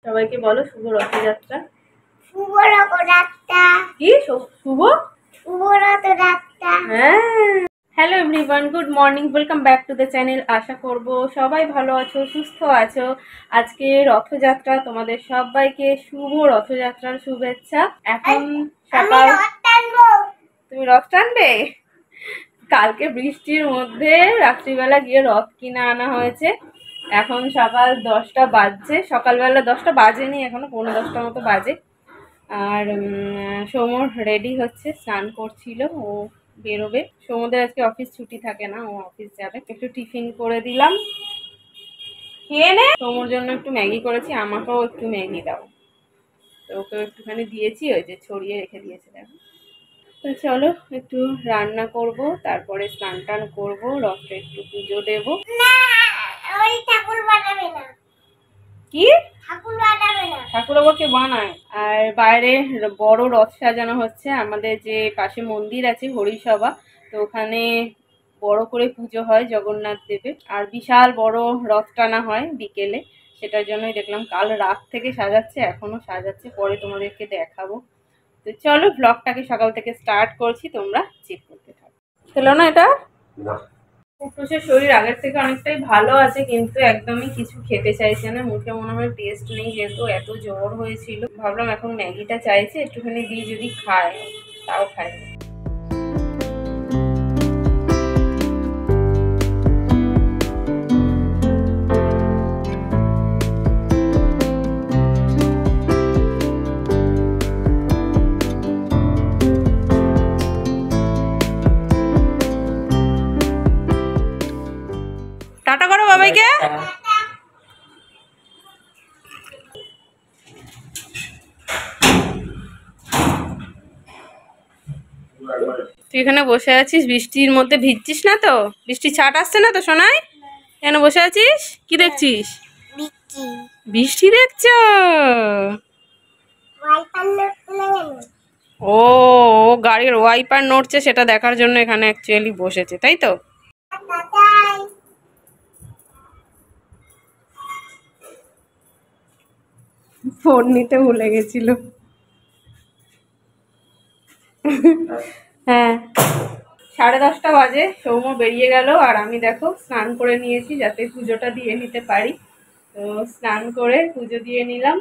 সবাইকে বলো শুভ রথযাত্রা। শুভ রথযাত্রা। কি শুভ রথযাত্রা। হ্যাঁ। Hello everyone, good morning, welcome back to the channel. আশা করব সবাই ভালো আছো, সুস্থ আছো। আজকে রথযাত্রা, তোমাদের সবাইকে শুভ রথযাত্রার শুভেচ্ছা। এখন সকাল। তুমি রথ টানবে? কালকে বৃষ্টির মধ্যে রাত্রিবেলা গিয়ে রথ কিনে আনা হয়েছে। এখন সকাল 10টা বাজছে, সকালবেলা 10টা বাজেনি, এখনো 9:45 মতো বাজে। আর সৌমর রেডি হচ্ছে, স্নান করছিল, ও বেরোবে। সৌমদের আজকে অফিস ছুটি থাকে না, ও অফিস যাবে। একটু টিফিন করে দিলাম, খেয়ে নে। সৌমর জন্য একটু ম্যাগি করেছি, আমাকেও একটু ম্যাগি দাও। তো ওকেও একটুখানি দিয়েছি, ওই যে ছড়িয়ে রেখে দিয়েছে দেখো। তো চলো একটু রান্না করব, তারপরে স্নান টান করবো, রথে একটু পুজো দেবো। কি ঠাকুর আবার কে বানায়? আর বাইরে বড় রথ সাজানো হচ্ছে। আমাদের যে পাশে মন্দির আছে হরিসভা, তো ওখানে বড় করে পুজো হয় জগন্নাথ দেবের। আর বিশাল বড় রথ টানা হয় বিকেলে, সেটার জন্যই দেখলাম কাল রাত থেকে সাজাচ্ছে, এখনো সাজাচ্ছে, পরে তোমাদেরকে দেখাবো। তো চলো ব্লগটাকে সকাল থেকে স্টার্ট করছি, তোমরা চেক করতে থাকো। খেলো না এটা? কুটুসের শরীর আগের থেকে অনেকটাই ভালো আছে, কিন্তু একদমই কিছু খেতে চাইছে না, মুখে মনে হয় টেস্ট নেই, যেহেতু এত জ্বর হয়েছিল। ভাবলাম এখন ম্যাগিটা চাইছে, একটুখানি দিয়ে যদি খায়, তাও খায়। টাটা করো বাবাইকে। তুই এখানে বসে আছিস, বৃষ্টির মধ্যে ভিজছিস না তো? বৃষ্টি ছাট আসছে না তো সোনাই? এখানে বসে আছিস, কি দেখছিস? বৃষ্টি দেখছো? ও গাড়ির ওয়াইপার নড়ছে, সেটা দেখার জন্য এখানে অ্যাকচুয়ালি বসেছে, তাই তো? ফোন নিতে ভুলে গেছিল। হ্যাঁ, 10:30 বাজে, সৌম বেরিয়ে গেল, আর আমি দেখো স্নান করে নিয়েছি যাতে পুজোটা দিয়ে নিতে পারি। তো স্নান করে পুজো দিয়ে নিলাম।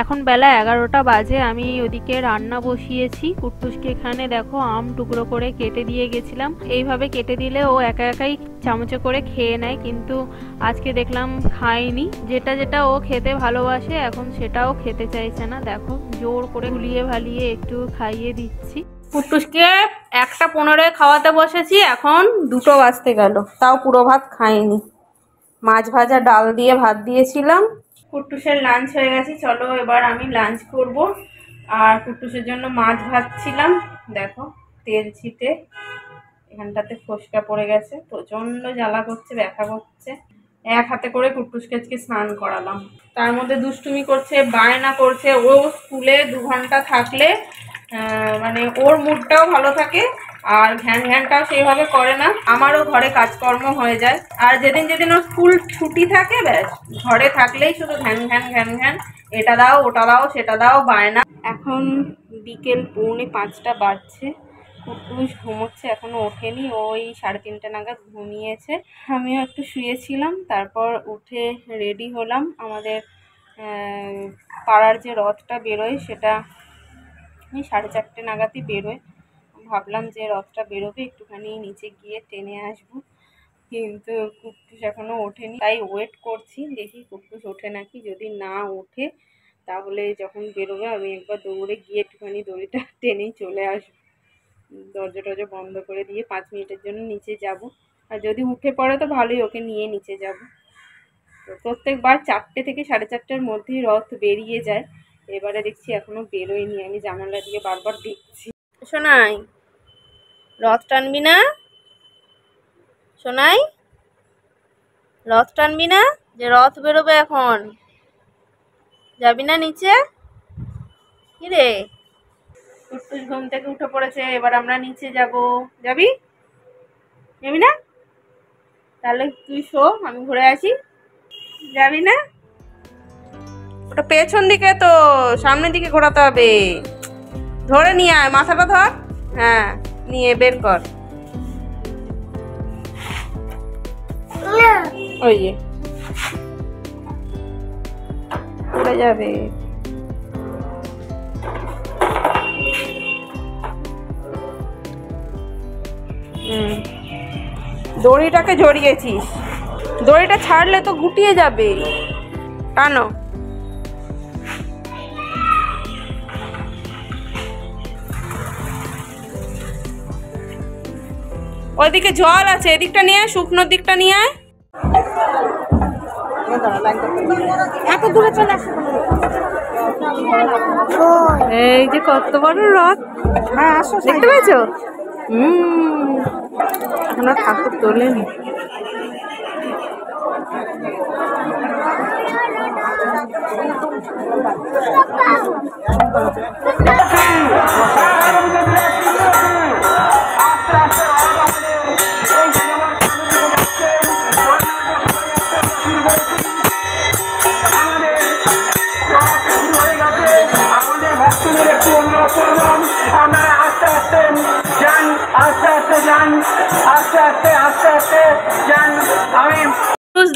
এখন বেলা 11টা বাজে, আমি ওদিকে রান্না বসিয়েছি। কুট্টুসকে এখানে দেখো আম টুকরো করে কেটে দিয়ে গেছিলাম। এইভাবে কেটে দিলে ও একা একাই চামচে করে খেয়ে নেয়, কিন্তু আজকে দেখলাম খায়নি। যেটা যেটা ও খেতে ভালোবাসে এখন সেটাও খেতে চাইছে না। দেখো জোর করে গুলিয়ে ভালিয়ে একটু খাইয়ে দিচ্ছি। কুট্টুসকে 1:15 খাওয়াতে বসেছি, এখন 2টো বাজতে গেল, তাও পুরো ভাত খায়নি। মাছ ভাজা ডাল দিয়ে ভাত দিয়েছিলাম। কুট্টুসের লাঞ্চ হয়ে গেছে, চলো এবার আমি লাঞ্চ করব। আর কুট্টুসের জন্য মাছ ভাজছিলাম, দেখো তেল ছিটে এখানটাতে ফোসকা পড়ে গেছে, প্রচন্ড জ্বালা করছে, ব্যথা করছে। এক হাতে করে কুট্টুসকে আজকে স্নান করালাম, তার মধ্যে দুষ্টুমি করছে, বায়না করছে। ও স্কুলে 2 ঘন্টা থাকলে মানে ওর মুডটাও ভালো থাকে, আর ঘ্যান ঘ্যানটাও সেইভাবে করে না, আমারও ঘরে কাজকর্ম হয়ে যায়। আর যেদিন যেদিন ওর স্কুল ছুটি থাকে, ব্যাস ঘরে থাকলেই শুধু ঘ্যান ঘ্যান ঘ্যান ঘ্যান, এটা দাও ওটা দাও সেটা দাও, বায়না। এখন বিকেল 4:45 বাজছে, কুট্টুস ঘুমোচ্ছে, এখনো ওঠেনি, ওই 3:30 নাগাদ ঘুমিয়েছে। আমিও একটু শুয়েছিলাম, তারপর উঠে রেডি হলাম। আমাদের পাড়ার যে রথটা বেরোয় সেটা ওই 4:30 নাগাদই বেরোয়। ভাবলাম যে রথটা বেরোবে, একটুখানি নিচে গিয়ে টেনে আসবো, কিন্তু কুট্টুস এখনো ওঠেনি, তাই ওয়েট করছি, দেখি কুট্টুস ওঠে নাকি। যদি না ওঠে তাহলে যখন বেরোবে আমি একবার দৌড়ে গিয়ে একটুখানি দড়িটা টেনেই চলে আসবো, দরজা টরজা বন্ধ করে দিয়ে 5 মিনিটের জন্য নিচে যাব। আর যদি উঠে পড়ে তো ভালোই, ওকে নিয়ে নিচে যাব। তো প্রত্যেকবার 4টে থেকে 4:30টার মধ্যেই রথ বেরিয়ে যায়, এবারে দেখছি এখনো বেরোয়নি। আমি জানালা দিয়ে বারবার দেখছি। শোনাই, রথ টানবি না? শোনাই, রথ টানবি না? যে রথ বেরোবে এখন, যাবি না নিচে? কি রে? কুট্টুস ঘুম থেকে উঠে পড়েছে, এবার আমরা নিচে যাব। যাবি? যাবি না? তাহলে তুই শো, আমি ঘুরে আসি। যাবি না? ওটা পেছন দিকে তো, সামনের দিকে ঘোরাতে হবে। ধরে নিয়ে আয়, মাথাটা ধর। হ্যাঁ, নিয়ে বের কর। ওই যে পড়ে যাবে। দড়িটাকে জড়িয়েছিস, দড়িটা ছাড়লে তো গুটিয়ে যাবে। টানো। ওইদিকে জল আছে, এদিকটা নিয়ে আয়, শুকনোর দিকটা নিয়ে আয়। এত দূরে চলে আসো। এই যে কত বড় রথ। হ্যাঁ আসো, দেখতে পেয়েছো? এখন আর ঠাকুর তোলেনি।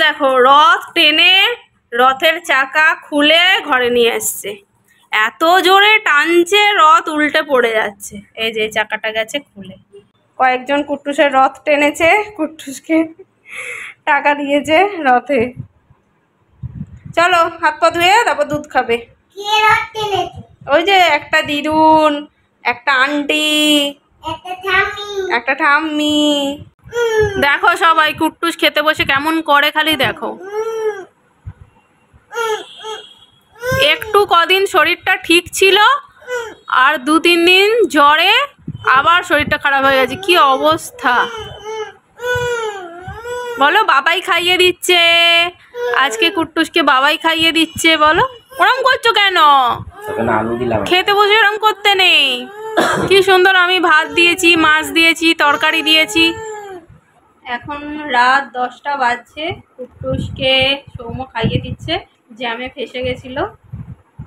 দেখো রথ টেনে রথের চাকা খুলে ঘরে নিয়ে আসছে। এত জোরে টানছে রথ উল্টে পড়ে যাচ্ছে। এই যে চাকাটা গেছে খুলে। কয়েকজন কুট্টুসের রথ টেনেছে, কুট্টুসকে টাকা দিয়েছে রথে। চলো হাত পা ধুয়ে তারপর দুধ খাবে। ওই যে একটা দিদুন, একটা আন্টি, একটা ঠাম্মি। দেখো সবাই কুট্টুস খেতে বসে কেমন করে, খালি দেখো। একটু কদিন শরীরটা ঠিক ছিল, আর 2-3 দিন জ্বরে আবার শরীরটা খারাপ হয়ে গেছে। কি অবস্থা বলো? বাবাই খাইয়ে দিচ্ছে আজকে, কুট্টুসকে বাবাই খাইয়ে দিচ্ছে। বলো ওরম করছো কেন? খেতে বসে এরম করতে নেই। কি সুন্দর আমি ভাত দিয়েছি, মাছ দিয়েছি, তরকারি দিয়েছি। এখন রাত 10টা বাজছে। কুট্টুসকে সৌম্য খাইয়ে দিচ্ছে। জ্যামে ফেসে গেছিল,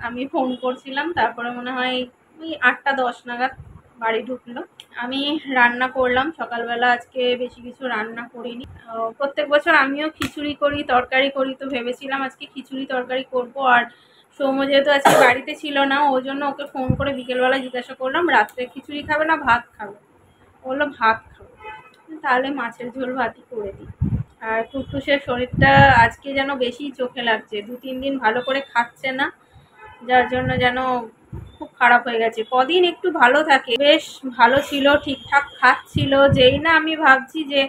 আমি ফোন করছিলাম, তারপরে মনে হয় ওই 8টা 10 নাগাদ বাড়ি ঢুকলো। আমি রান্না করলাম সকালবেলা, আজকে বেশি কিছু রান্না করিনি। প্রত্যেক বছর আমিও খিচুড়ি করি, তরকারি করি, তো ভেবেছিলাম আজকে খিচুড়ি তরকারি করব। আর সৌম্য যেহেতু আজকে বাড়িতে ছিল না, ওই জন্য ওকে ফোন করে বিকেলবেলা জিজ্ঞাসা করলাম রাত্রে খিচুড়ি খাবে না ভাত খাবে। বললো ভাত খাবে, তাহলে মাছের ঝোল ভাতই করে দিই। আর কুট্টুসের শরীরটা আজকে যেন বেশি চোখে লাগছে, 2-3 দিন ভালো করে খাচ্ছে না, যার জন্য যেন খুব খারাপ হয়ে গেছে। কদিন একটু ভালো থাকে, বেশ ভালো ছিল, ঠিকঠাক খাচ্ছিল। যেই না আমি ভাবছি যে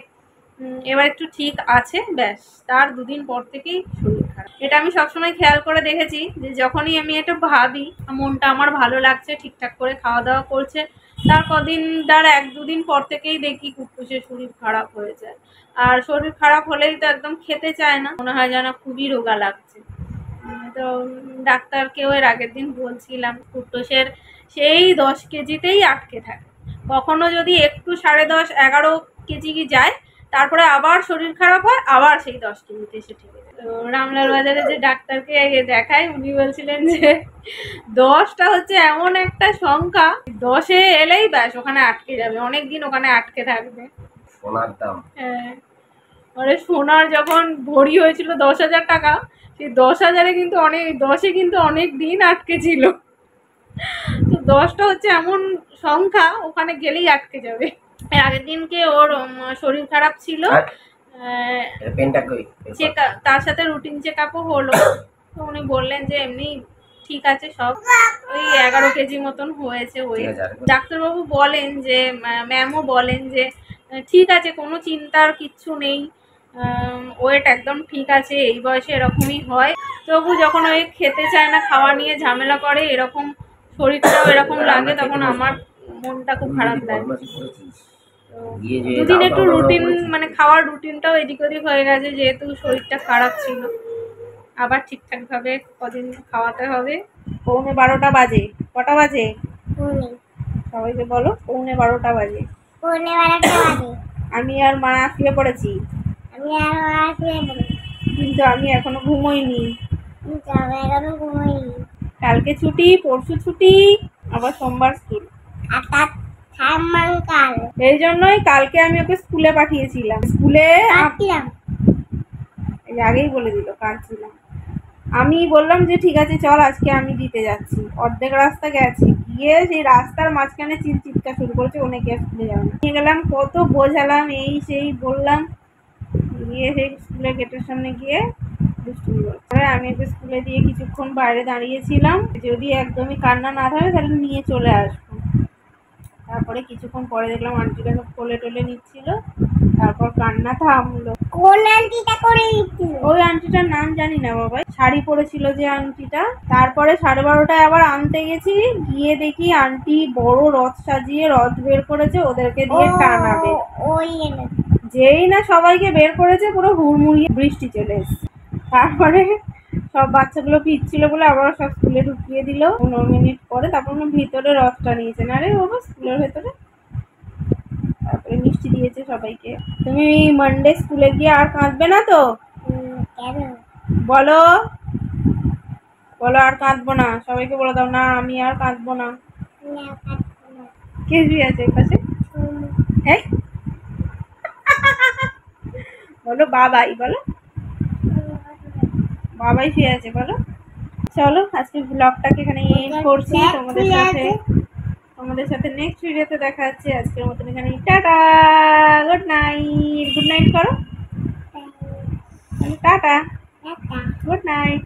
এবার একটু ঠিক আছে, ব্যাস তার 2 দিন পর থেকেই শরীর খারাপ। এটা আমি সবসময় খেয়াল করে দেখেছি যে যখনই আমি এটা ভাবি মনটা আমার ভালো লাগছে, ঠিকঠাক করে খাওয়া দাওয়া করছে, তার কদিন তার 1-2 দিন পর থেকেই দেখি কুট্টুসের শরীর খারাপ হয়ে যায়। আর শরীর খারাপ হলেই তো একদম খেতে চায় না, মনে হয় যেন খুবই রোগা লাগছে। তো ডাক্তারকেও এর আগের দিন বলছিলাম কুট্টুসের সেই 10 কেজিতেই আটকে থাকে। কখনো যদি একটু 10.5-11 কেজি যায়, তারপরে আবার শরীর খারাপ হয়, আবার সেই 10 কেজিতে এসে ঠিক আছে। তো রামলাল বাজারে যে ডাক্তারকে দেখাই, উনি বলছিলেন যে 10টা হচ্ছে এমন একটা সংখ্যা, 10-এ এলেই ব্যাস ওখানে আটকে যাবে, অনেকদিন ওখানে আটকে থাকবে। সোনার দাম, হ্যাঁ, মানে সোনার যখন ভরি হয়েছিল 10,000 টাকা, সেই 10,000-এ কিন্তু অনেক, 10-এ কিন্তু অনেক দিন আটকে ছিল। তো 10টা হচ্ছে এমন সংখ্যা, ওখানে গেলেই আটকে যাবে। আগের দিনকে ওর শরীর খারাপ ছিল, তার সাথে রুটিন চেক আপও হলো। তো উনি বললেন যে এমনি ঠিক আছে সব, ওই 11 কেজি মতন হয়েছে ওয়েট। ডাক্তারবাবু বলেন যে, ম্যামও বলেন যে ঠিক আছে, কোনো চিন্তার কিচ্ছু নেই, ওয়েট একদম ঠিক আছে, এই বয়সে এরকমই হয়। তবু যখন ওই খেতে চায় না, খাওয়া নিয়ে ঝামেলা করে, এরকম শরীরটাও এরকম লাগে, তখন আমার মনটা খুব খারাপ লাগে। 2 দিন একটু রুটিন, মানে খাওয়ার রুটিনটাও এদিক ওদিক হয়ে গেছে, যেহেতু শরীরটা খারাপ ছিল। আবার ঠিকঠাকভাবে কদিন খাওয়াতে হবে। 11:15 বাজে। কটা বাজে সবাইকে বলো? 11:15 বাজে। আমি আর মা শুয়ে পড়েছি, কিন্তু আমি এখনো ঘুমোইনি। কালকে ছুটি, পরশু ছুটি, আবার সোমবার স্কুল। এই জন্যই কালকে আমি ওকে স্কুলে পাঠিয়েছিলাম। স্কুলে আগেই বলে দিল কাঁদছিলাম। আমি বললাম যে ঠিক আছে চল আজকে আমি দিতে যাচ্ছি। অর্ধেক রাস্তা গেছি, গিয়ে সেই রাস্তার মাঝখানে চিৎকার শুরু করেছে অনেকে স্কুলে যাবে না। নিয়ে গেলাম, কত বোঝালাম, এই সেই বললাম, গিয়ে সেই স্কুলের গেটের সামনে গিয়ে দুষ্টুমি করছে। আমি ওকে স্কুলে দিয়ে কিছুক্ষণ বাইরে দাঁড়িয়েছিলাম, যদি একদমই কান্না না থামে তাহলে নিয়ে চলে আসবো। তারপরে কিছুক্ষণ পরে দেখলাম আন্টিটা সব কোলে টোলে নিচ্ছিল, তারপর কান্না থামলো। কোন আন্টিটা করে দিচ্ছিল? ওই আন্টিটার নাম জানি না বাবা, শাড়ি পরেছিল যে আন্টিটা। তারপরে 12:30টায় আবার আনতে গেছি, গিয়ে দেখি আন্টি বড় রথ সাজিয়ে রথ বের করেছে, ওদেরকে দিয়ে টানাবে। যেই না সবাইকে বের করেছে পুরো হুড়মুড়িয়ে বৃষ্টি চলে এসছে। তারপরে সব বাচ্চাগুলো পিচ্ছিল বলে আবার সব স্কুলে ঢুকিয়ে দিল। 15 মিনিট পরে তারপর ভিতরে রথটা নিয়েছে না রে বাবা, স্কুলের ভেতরে। তারপরে মিষ্টি দিয়েছে সবাইকে। তুমি মানডে স্কুলে গিয়ে আর কাঁদবে না তো? বলো বলো আর কাঁদবো না। সবাইকে বলে দাও না আমি আর কাঁদবো না। কে শুয়ে আছে এই পাশে? হ্যাঁ বলো বাবাই, বলো বাবাই শুয়ে আছে বলো। চলো আজকে ব্লগটাকে এখানে এন্ড করছি। তোমাদের সাথে নেক্সট ভিডিওতে দেখা হচ্ছে। আজকের মতন এখানে tata, good night. Good night করো, টাটা, গুড নাইট।